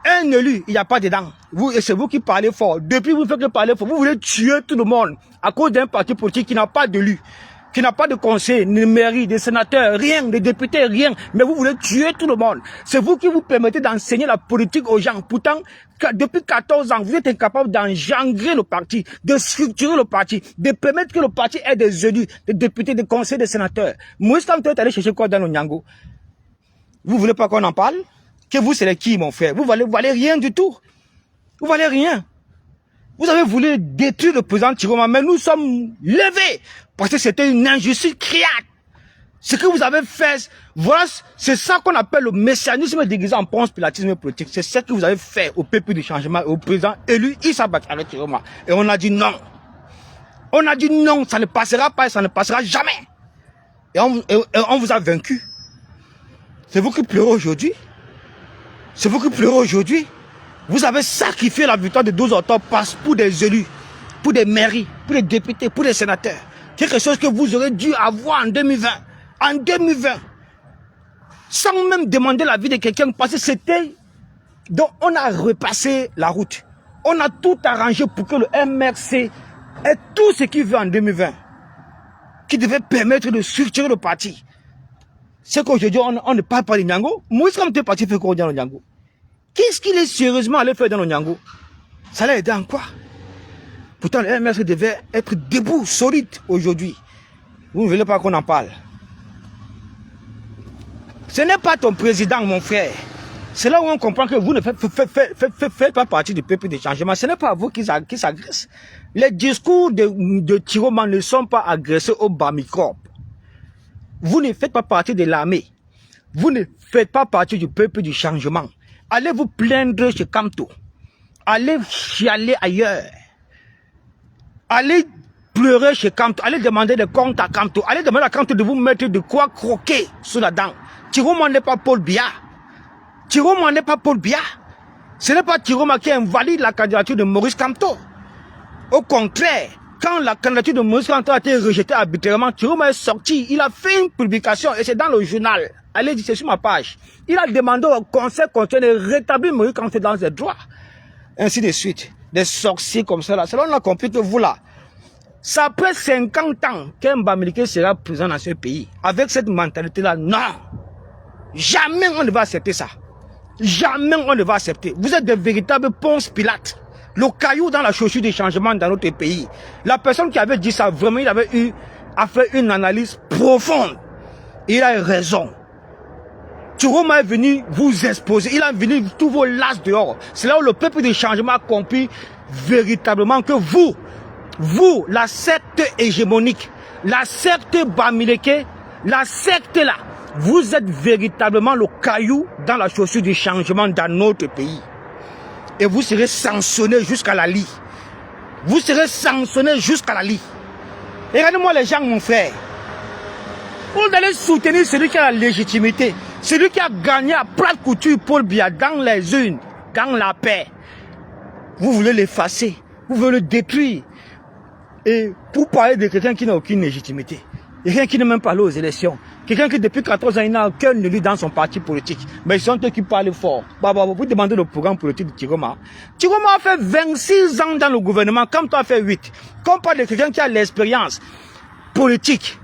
Speaker 1: Un élu, il n'y a pas dedans. Vous, et c'est vous qui parlez fort. Depuis vous faites que parler fort, vous voulez tuer tout le monde à cause d'un parti politique qui n'a pas d'élu, qui n'a pas de conseil, ni de mairie, de sénateurs, rien, de députés, rien. Mais vous voulez tuer tout le monde. C'est vous qui vous permettez d'enseigner la politique aux gens. Pourtant, depuis 14 ans, vous êtes incapable d'engendrer le parti, de structurer le parti, de permettre que le parti ait des élus, des députés, des conseils, des sénateurs. Moïse, quand tu es allé chercher quoi dans le Nyango? Vous voulez pas qu'on en parle? Que vous, c'est qui, mon frère? Vous valez rien du tout. Vous valez rien. Vous avez voulu détruire le président Tiroma, mais nous sommes levés parce que c'était une injustice criante. Ce que vous avez fait, voilà, c'est ça qu'on appelle le messianisme déguisé en ponce pilatisme politique. C'est ce que vous avez fait au peuple du changement et au président élu Issa Bakary Tiroma. Et on a dit non. On a dit non, ça ne passera pas et ça ne passera jamais. Et on vous a vaincu. C'est vous qui pleurez aujourd'hui. C'est vous qui pleurez aujourd'hui. Vous avez sacrifié la victoire de 12 octobre pour des élus, pour des mairies, pour des députés, pour des sénateurs. Quelque chose que vous aurez dû avoir en 2020. En 2020. Sans même demander l'avis de quelqu'un, parce que c'était... Donc on a repassé la route. On a tout arrangé pour que le MRC ait tout ce qu'il veut en 2020. Qui devait permettre de structurer le parti. C'est qu'aujourd'hui, on ne parle pas de Nyango. Moïse, comme tu es parti faire quoi dans le Nyango? Qu'est-ce qu'il est sérieusement allé faire dans le Nyango? Ça l'a aidé en quoi? Pourtant, le MRC devait être debout, solide aujourd'hui. Vous ne voulez pas qu'on en parle. Ce n'est pas ton président, mon frère. C'est là où on comprend que vous ne faites pas partie du peuple de changement. Ce n'est pas vous qui s'agressent. Les discours de Tiroma ne sont pas agressés au bas microbe. Vous ne faites pas partie de l'armée. Vous ne faites pas partie du peuple du changement. Allez vous plaindre chez Kamto. Allez chialer ailleurs. Allez pleurer chez Kamto. Allez demander des comptes à Kamto. Allez demander à Kamto de vous mettre de quoi croquer sous la dent. Tiroma n'est pas Paul Biya. Tiroma n'est pas Paul Biya. Ce n'est pas Tiroma qui invalide la candidature de Maurice Kamto. Au contraire, quand la candidature de Maurice Kamto a été rejetée arbitrairement, Tiroma est sorti. Il a fait une publication et c'est dans le journal. Allez, c'est sur ma page. Il a demandé au Conseil constitutionnel de rétablir Maurice Kamto dans ses droits. Ainsi de suite. des sorciers comme ça là. C'est là on a compris que vous là, ça après 50 ans qu'un Bamileke sera présent dans ce pays. Avec cette mentalité là, non. Jamais on ne va accepter ça. Jamais on ne va accepter. Vous êtes des véritables Ponce Pilate. Le caillou dans la chaussure des changements dans notre pays. La personne qui avait dit ça, vraiment, il avait a fait une analyse profonde. Il a eu raison. Chiroma est venu vous exposer. Il a venu tous vos lasses dehors. C'est là où le peuple des changements a compris véritablement que vous, la secte hégémonique, la secte Bamileke, la secte là, vous êtes véritablement le caillou dans la chaussure du changement dans notre pays. Et vous serez sanctionné jusqu'à la lie. Vous serez sanctionné jusqu'à la lie. Et regardez-moi les gens, mon frère. Vous allez soutenir celui qui a la légitimité. Celui qui a gagné à plat couture Paul Biya dans les urnes, dans la paix. Vous voulez l'effacer. Vous voulez le détruire. Et pour parler de quelqu'un qui n'a aucune légitimité. Quelqu'un qui n'est même pas allé aux élections. Quelqu'un qui depuis 14 ans, il n'a aucun élu dans son parti politique. Mais ils sont eux qui parlent fort. Vous demandez le programme politique de Chiroma. Chiroma a fait 26 ans dans le gouvernement, comme toi a fait 8. Quand on parle de quelqu'un qui a l'expérience politique,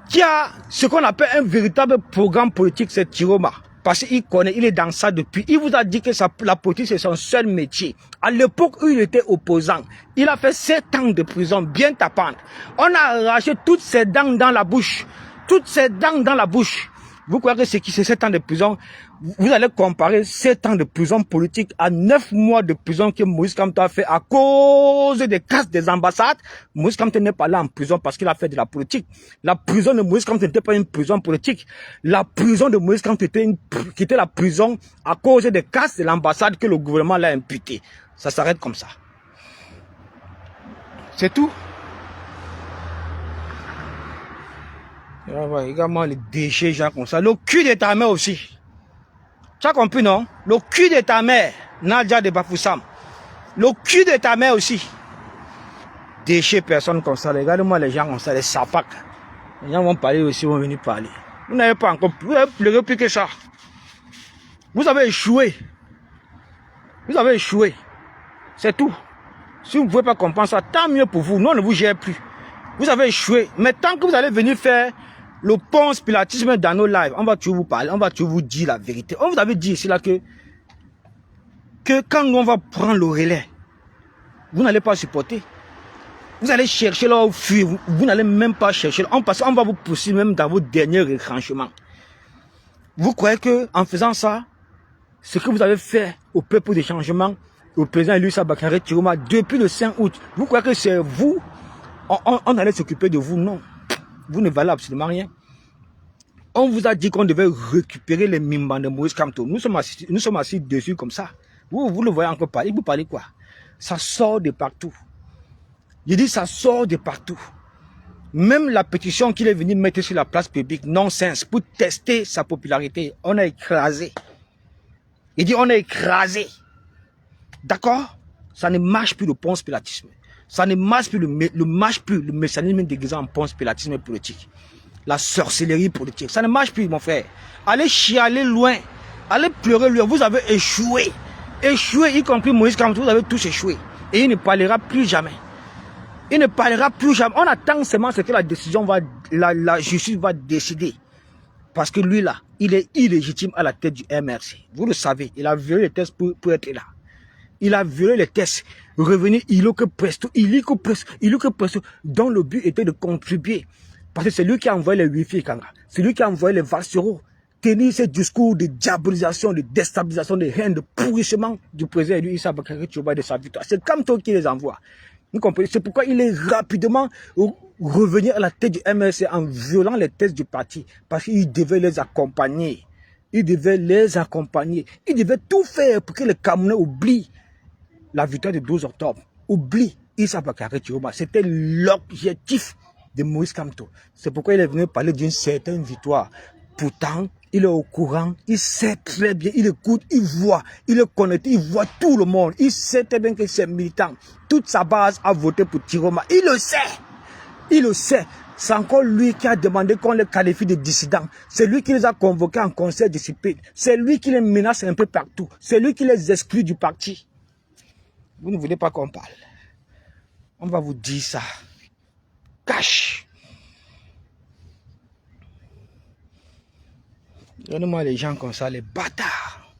Speaker 1: qui a ce qu'on appelle un véritable programme politique, c'est Chiroma. Parce qu'il connaît, il est dans ça depuis. Il vous a dit que la politique, c'est son seul métier. À l'époque où il était opposant, il a fait 7 ans de prison, bien tapante. On a arraché toutes ses dents dans la bouche. Toutes ses dents dans la bouche. Vous croyez que c'est 7 ans de prison? Vous allez comparer 7 ans de prison politique à 9 mois de prison que Moïse Kamto a fait à cause des casses des ambassades. Moïse Kamto n'est pas là en prison parce qu'il a fait de la politique. La prison de Moïse Kamto n'était pas une prison politique. La prison de Moïse Kamto était la prison à cause des casses de l'ambassade que le gouvernement l'a imputé. Ça s'arrête comme ça. C'est tout. Également les déchets, gens comme ça. Le cul de ta mère aussi. Tu as compris, non? Le cul de ta mère, Nadia de Bafoussam. Le cul de ta mère aussi. Déchets, personnes comme ça. Regardez-moi les gens comme ça, les sapacs. Les gens vont parler aussi, vont venir parler. Vous n'avez pas encore, vous avez pleuré plus que ça. Vous avez échoué. Vous avez échoué. C'est tout. Si vous ne pouvez pas comprendre ça, tant mieux pour vous. Nous, on ne vous gère plus. Vous avez échoué. Mais tant que vous allez venir faire le Ponce Pilatisme dans nos lives, on va toujours vous parler, on va toujours vous dire la vérité. On vous avait dit ici là que quand nous on va prendre le relais, vous n'allez pas supporter. Vous allez chercher là où fuir, vous n'allez même pas chercher. Parce qu'on va vous poursuivre même dans vos derniers retranchements. Vous croyez que en faisant ça, ce que vous avez fait au peuple des changements, au président Issa Bakary Chiroma depuis le 5 août, vous croyez que c'est vous, on allait s'occuper de vous? Non. Vous ne valez absolument rien. On vous a dit qu'on devait récupérer les mimbans de Moïse Kamto. Nous sommes assis dessus comme ça. Vous le voyez encore parler. Vous parlez quoi? Ça sort de partout. Je dis ça sort de partout. Même la pétition qu'il est venu mettre sur la place publique, non-sens, pour tester sa popularité, on a écrasé. Il dit on a écrasé. D'accord? Ça ne marche plus le Ponce Pilatisme. Ça ne marche plus le mécanisme déguisé en Ponce Pilatisme politique. La sorcellerie politique. Ça ne marche plus, mon frère. Allez chialer loin. Allez pleurer loin. Vous avez échoué. Échoué, y compris Moïse Kamto, vous avez tous échoué. Et il ne parlera plus jamais. Il ne parlera plus jamais. On attend seulement ce que la décision va, la justice va décider. Parce que lui là, il est illégitime à la tête du MRC. Vous le savez, il a violé les tests pour être là. Il a violé les tests. Revenir illico presto, dont le but était de contribuer. Parce que c'est lui qui a envoyé les Wi-Fi, c'est lui qui a envoyé les Vassero. Tenir ce discours de diabolisation, de déstabilisation, de haine, de pourrissement du président Issa Bakary Chiroma de sa victoire. C'est comme toi qui les envoie. Vous comprenez? C'est pourquoi il est rapidement revenu à la tête du MRC en violant les tests du parti. Parce qu'il devait les accompagner. Il devait les accompagner. Il devait tout faire pour que les Camerounais oublient la victoire du 12 octobre. Oublient Issa Bakary Chiroma. C'était l'objectif de Moïse Kamto. C'est pourquoi il est venu parler d'une certaine victoire. Pourtant, il est au courant, il sait très bien, il écoute, il voit, il est connecté, il voit tout le monde. Il sait très bien que ses militants, toute sa base a voté pour Chiroma. Il le sait. Il le sait. C'est encore lui qui a demandé qu'on les qualifie de dissidents. C'est lui qui les a convoqués en conseil de discipline. C'est lui qui les menace un peu partout. C'est lui qui les exclut du parti. Vous ne voulez pas qu'on parle. On va vous dire ça. Cache. Regardez-moi les gens comme ça, les bâtards.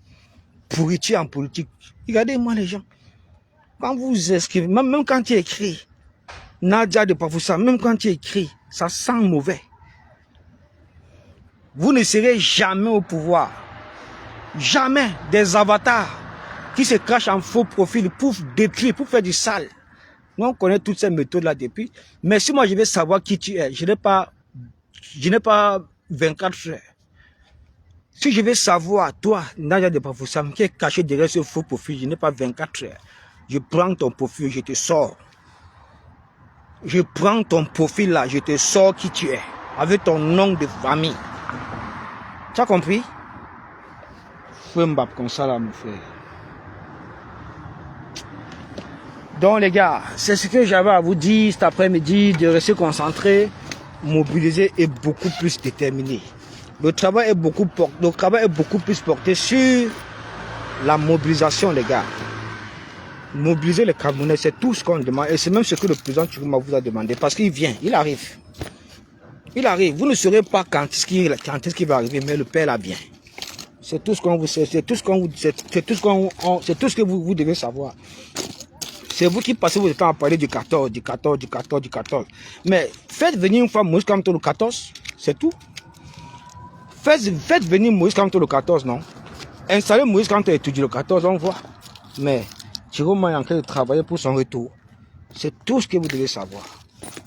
Speaker 1: Pourriture en politique. Regardez-moi les gens. Quand vous écrivez, même quand tu écris, Nadia de Pafoussa, même quand tu écris, ça sent mauvais. Vous ne serez jamais au pouvoir. Jamais des avatars qui se cachent en faux profil pour détruire, pour faire du sale. Nous, on connaît toutes ces méthodes-là depuis. Mais si moi je veux savoir qui tu es, je n'ai pas 24 heures. Si je veux savoir, toi, Nadia de Pafoussa, qui est caché derrière ce faux profil, je n'ai pas 24 heures. Je prends ton profil, je te sors. Je prends ton profil là, je te sors qui tu es, avec ton nom de famille. Tu as compris? Fais Mbap comme ça là, mon frère. Donc les gars, c'est ce que j'avais à vous dire cet après-midi, de rester concentré, mobilisé et beaucoup plus déterminé. Le travail est beaucoup plus porté sur la mobilisation, les gars. Mobiliser les Camerounais, c'est tout ce qu'on demande. Et c'est même ce que le président Tchourouma vous a demandé. Parce qu'il vient, il arrive. Il arrive. Vous ne saurez pas quand est-ce qu'il va arriver, mais le père là vient. C'est tout ce qu'on vous sait. C'est tout ce que vous devez savoir. C'est vous qui passez votre temps à parler du 14, du 14, du 14, du 14. Mais faites venir une fois Moïse Kamto le 14, c'est tout. Faites venir Moïse Kamto le 14, non? Installez Moïse Kamto et étudier le 14, on voit. Mais Tchourouma est en train de travailler pour son retour. C'est tout ce que vous devez savoir.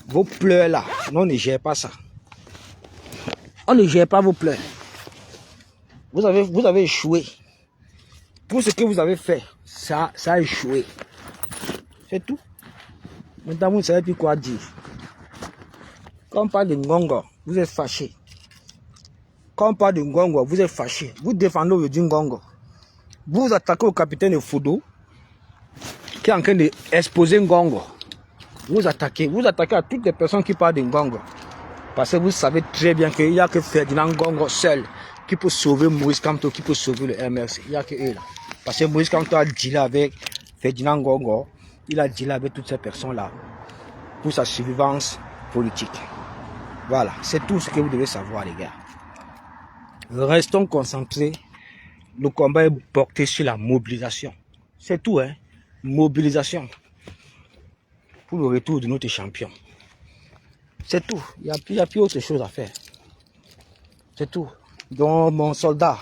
Speaker 1: Vos pleurs là, non, on ne gère pas ça. On ne gère pas vos pleurs. Vous avez échoué. Tout ce que vous avez fait, ça a échoué. C'est tout. Maintenant, vous ne savez plus quoi dire. Quand on parle de Ngongo, vous êtes fâché. Quand on parle de Ngongo, vous êtes fâché. Vous défendez aujourd'hui Ngongo. Vous vous attaquez au capitaine de Fodo, qui est en train d'exposer Ngongo. Vous attaquez à toutes les personnes qui parlent de Ngongo. Parce que vous savez très bien qu'il n'y a que Ferdinand Ngongo seul qui peut sauver Moïse Kamto, qui peut sauver le MRC. Il n'y a que eux là. Parce que Moïse Kamto a dealé avec Ferdinand Ngongo. Il a dealé avec toutes ces personnes-là pour sa survivance politique. Voilà, c'est tout ce que vous devez savoir, les gars. Restons concentrés. Le combat est porté sur la mobilisation. C'est tout, hein. Mobilisation. Pour le retour de notre champion. C'est tout. Il n'y a plus autre chose à faire. C'est tout. Donc, mon soldat,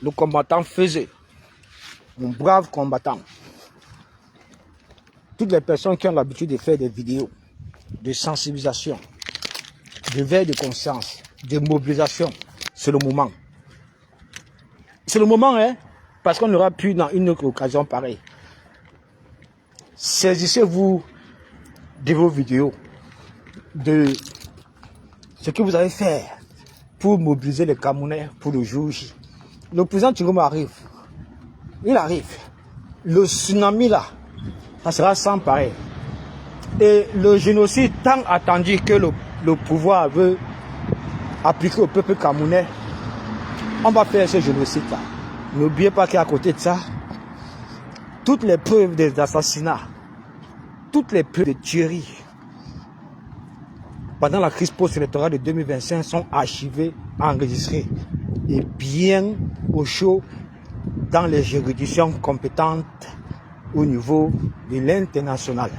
Speaker 1: le combattant faisait. Mon brave combattant. Toutes les personnes qui ont l'habitude de faire des vidéos de sensibilisation, de veille de conscience, de mobilisation, c'est le moment. C'est le moment, hein, parce qu'on n'aura plus dans une autre occasion pareille. Saisissez-vous de vos vidéos, de ce que vous allez faire pour mobiliser les Camerounais pour le jour J. Le président Tchourouma arrive. Il arrive. Le tsunami là, ça sera sans pareil. Et le génocide tant attendu que le pouvoir veut appliquer au peuple camerounais, on va faire ce génocide-là. N'oubliez pas qu'à côté de ça, toutes les preuves des assassinats, toutes les preuves de tueries pendant la crise post-électorale de 2025 sont archivées, enregistrées et bien au chaud dans les juridictions compétentes au niveau de l'international.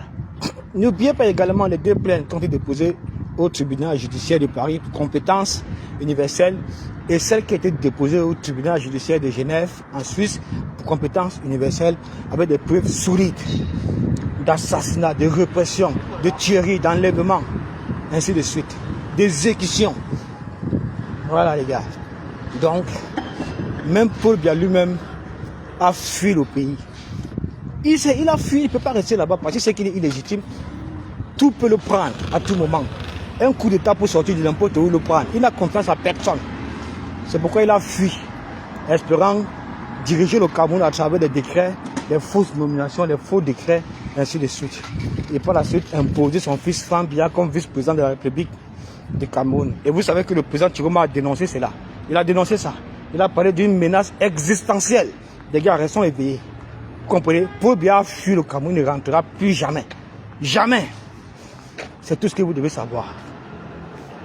Speaker 1: N'oubliez pas également les deux plaintes qui ont été déposées au tribunal judiciaire de Paris pour compétence universelle et celle qui a été déposée au tribunal judiciaire de Genève en Suisse pour compétence universelle avec des preuves solides d'assassinat, de répression, de tuerie, d'enlèvement, ainsi de suite, d'exécution. Voilà les gars. Donc, même Paul Biya lui-même a fui le pays. Il a fui, il ne peut pas rester là-bas parce qu'il sait qu'il est illégitime. Tout peut le prendre à tout moment. Un coup d'état pour sortir de n'importe où le prendre. Il n'a confiance à personne. C'est pourquoi il a fui, espérant diriger le Cameroun à travers des décrets, des fausses nominations, des faux décrets, ainsi de suite. Et par la suite, imposer son fils Franck Biya comme vice-président de la République du Cameroun. Et vous savez que le président Tchourouma a dénoncé cela. Il a dénoncé ça. Il a parlé d'une menace existentielle. Les gars, restons éveillés. Vous comprenez? Paul Biya a fui le Cameroun, il ne rentrera plus jamais. Jamais. C'est tout ce que vous devez savoir.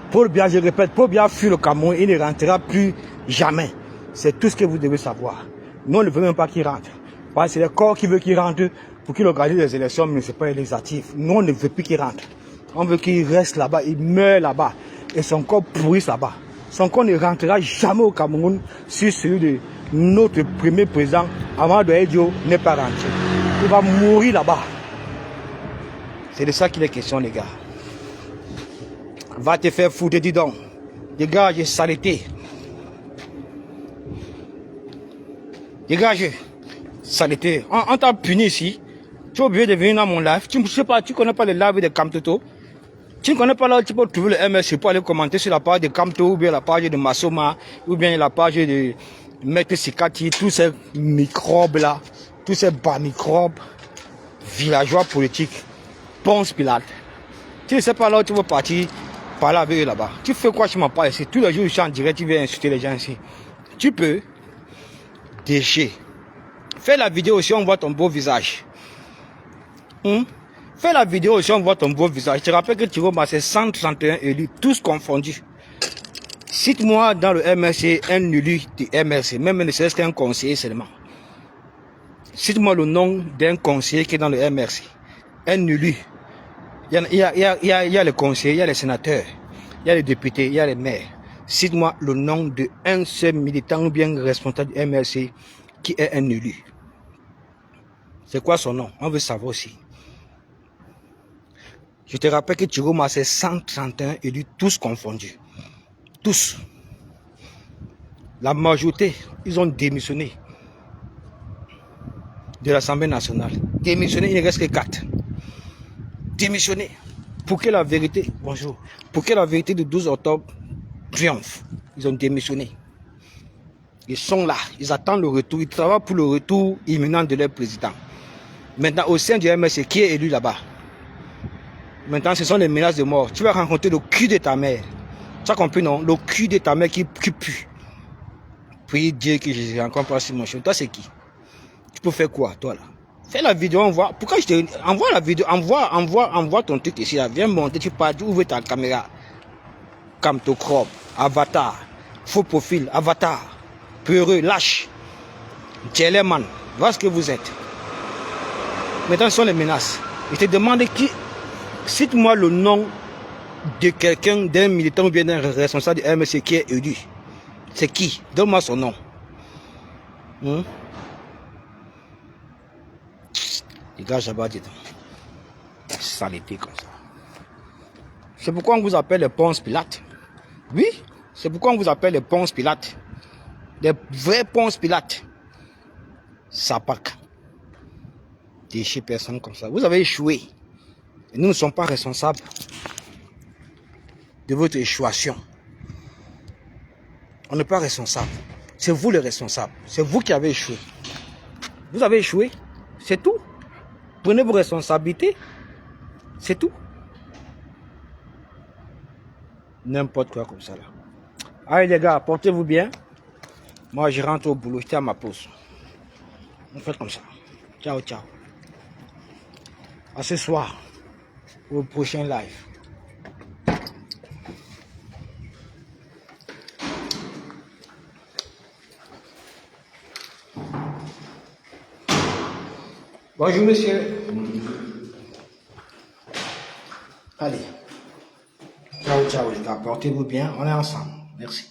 Speaker 1: Paul Biya, je répète, Paul Biya a fui le Cameroun, il ne rentrera plus jamais. C'est tout ce que vous devez savoir. Nous, on ne veut même pas qu'il rentre. Parce que c'est le corps qui veut qu'il rentre pour qu'il organise les élections, mais ce n'est pas les législatives. Nous, on ne veut plus qu'il rentre. On veut qu'il reste là-bas, il meurt là-bas. Et son corps pourrisse là-bas. Son corps ne rentrera jamais au Cameroun si celui de notre premier président, Amadou Diop, n'est pas rentré. Il va mourir là-bas. C'est de ça qu'il est question, les gars. Va te faire foutre, dis donc. Dégage, saleté. Dégage, saleté. On t'a puni ici. Tu es obligé de venir dans mon live. Tu ne connais pas le live de Kamtoto. Tu ne connais pas là, tu peux trouver le MSC pour aller commenter sur la page de Kamto, ou bien la page de Massoma, ou bien la page de Maître Sikati, tous ces microbes là, tous ces bas microbes, villageois politiques, Ponce Pilate. Tu ne sais pas là où tu veux partir parler avec eux là-bas. Tu fais quoi, je m'en parle ici. Tous les jours, je suis en direct, tu viens insulter les gens ici. Tu peux déchirer. Fais la vidéo si on voit ton beau visage. Fais la vidéo si on voit ton beau visage. Je te rappelle que Thierry Omarcé, 131 élus, tous confondus. Cite-moi dans le MRC un élu du MRC, même ne serait-ce qu'un conseiller seulement. Cite-moi le nom d'un conseiller qui est dans le MRC. Un élu. Il y a les conseillers, il y a les sénateurs, il y a les députés, il y a les maires. Cite-moi le nom d'un seul militant ou bien responsable du MRC qui est un élu. C'est quoi son nom? On veut savoir aussi. Je te rappelle que Thierry Omarcé, 131 élus, tous confondus. Tous. La majorité, ils ont démissionné de l'Assemblée nationale. Démissionné, il ne reste que 4. Démissionné. Pour que la vérité, bonjour, pour que la vérité du 12 octobre triomphe, ils ont démissionné. Ils sont là, ils attendent le retour, ils travaillent pour le retour imminent de leur président. Maintenant, au sein du MSC, qui est élu là-bas? Maintenant, ce sont les menaces de mort. Tu vas rencontrer le cul de ta mère. Tu as compris, non? Le cul de ta mère qui pue. Puis dire que je rencontre pas sur mon chemin. Toi, c'est qui? Tu peux faire quoi, toi, là? Fais la vidéo, on voit. Pourquoi je te... Envoie la vidéo, envoie ton truc ici, là. Viens monter, tu parles, tu ouvres ta caméra. Kamto crop, avatar, faux profil, avatar, peureux, lâche, Djeleman. Voilà ce que vous êtes. Maintenant, ce sont les menaces. Je te demande qui... Cite-moi le nom de quelqu'un, d'un militant ou bien d'un responsable du MSC qui est élu. C'est qui? Donne-moi son nom. Les gars, j'abats dedans. Saleté comme ça. C'est pourquoi on vous appelle les Ponce Pilate. Oui, c'est pourquoi on vous appelle les Ponce Pilate. Des vrais Ponce Pilate. Sapak. Déchirer personne comme ça. Vous avez échoué. Et nous ne sommes pas responsables de votre échouation. On n'est pas responsable. C'est vous les responsables. C'est vous qui avez échoué. Vous avez échoué. C'est tout. Prenez vos responsabilités. C'est tout. N'importe quoi comme ça là. Allez les gars, portez-vous bien. Moi je rentre au boulot, j'étais à ma pause. On fait comme ça. Ciao, ciao. À ce soir. Au prochain live. Bonjour monsieur. Allez. Ciao, ciao les gars. Portez-vous bien. On est ensemble. Merci.